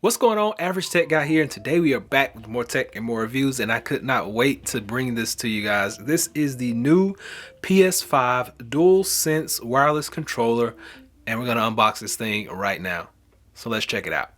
What's going on? Average Tech Guy here, and today we are back with more tech and more reviews, and I could not wait to bring this to you guys. This is the new PS5 Dualsense wireless controller, and we're gonna unbox this thing right now. So let's check it out.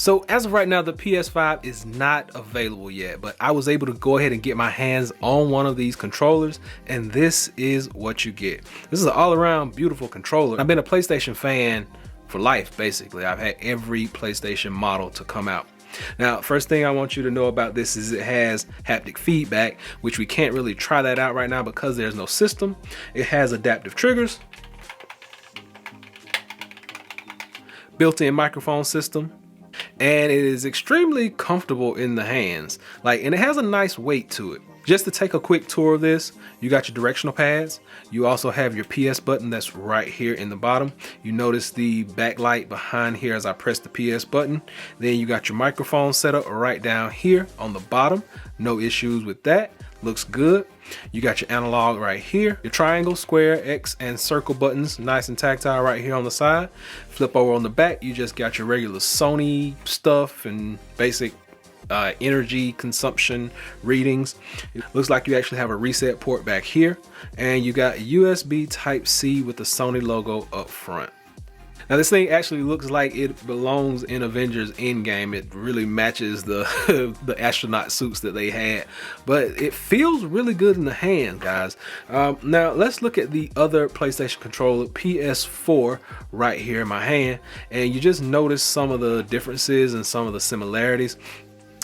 So as of right now, the PS5 is not available yet, but I was able to go ahead and get my hands on one of these controllers, and this is what you get. This is an all-around beautiful controller. I've been a PlayStation fan for life, basically. I've had every PlayStation model to come out. Now, first thing I want you to know about this is it has haptic feedback, which we can't really try that out right now because there's no system. It has adaptive triggers, built-in microphone system, and it is extremely comfortable in the hands. And it has a nice weight to it. Just to take a quick tour of this, you got your directional pads. You also have your PS button that's right here in the bottom. You notice the backlight behind here as I press the PS button. Then you got your microphone set up right down here on the bottom. No issues with that. Looks good. You got your analog right here, your triangle, square, X, and circle buttons, nice and tactile right here on the side. Flip over on the back, you just got your regular Sony stuff and basic energy consumption readings. It looks like you actually have a reset port back here, and you got USB Type-C with the Sony logo up front. Now this thing actually looks like it belongs in Avengers Endgame. It really matches the the astronaut suits that they had, but it feels really good in the hand, guys. Now let's look at the other PlayStation controller, PS4, right here in my hand, and you just notice some of the differences and some of the similarities.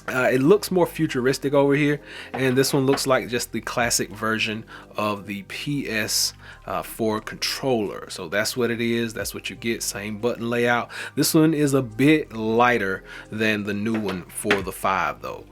It looks more futuristic over here, and this one looks like just the classic version of the PS4 controller. So that's what it is. That's what you get. Same button layout. This one is a bit lighter than the new one for the 5 though.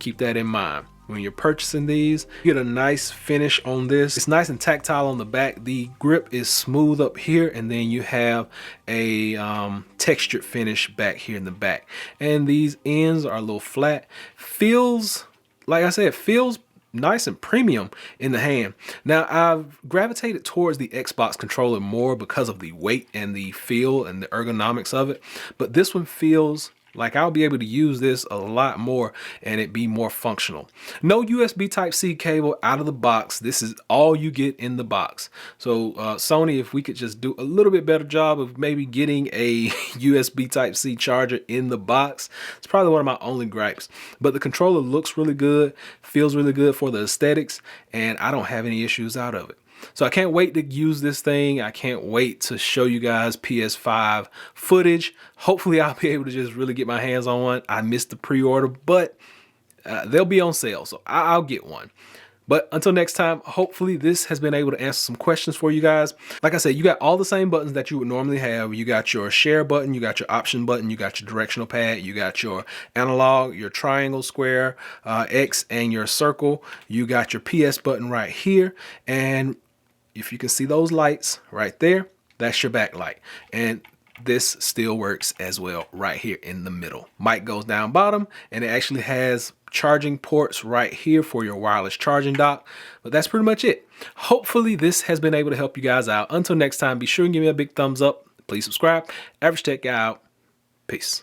Keep that in mind. When you're purchasing these, you get a nice finish on this. It's nice and tactile on the back. The grip is smooth up here, and then you have a textured finish back here in the back. And these ends are a little flat. Feels, like I said, feels nice and premium in the hand. Now I've gravitated towards the Xbox controller more because of the weight and the feel and the ergonomics of it, but this one feels like I'll be able to use this a lot more and it be more functional. No USB Type-C cable out of the box. This is all you get in the box. So Sony, if we could just do a little bit better job of maybe getting a USB Type-C charger in the box. It's probably one of my only gripes. But the controller looks really good, feels really good for the aesthetics, and I don't have any issues out of it. So I can't wait to use this thing. I can't wait to show you guys PS5 footage. Hopefully I'll be able to just really get my hands on one. I missed the pre-order, but they'll be on sale, so I'll get one. But until next time, hopefully this has been able to answer some questions for you guys. Like I said, you got all the same buttons that you would normally have. You got your share button, you got your option button, you got your directional pad, you got your analog, your triangle, square, X, and your circle. You got your PS button right here, and if you can see those lights right there, that's your backlight. And this still works as well right here in the middle. Mic goes down bottom, and it actually has charging ports right here for your wireless charging dock. But that's pretty much it. Hopefully this has been able to help you guys out. Until next time, be sure and give me a big thumbs up. Please subscribe. Average Tech Guy out. Peace.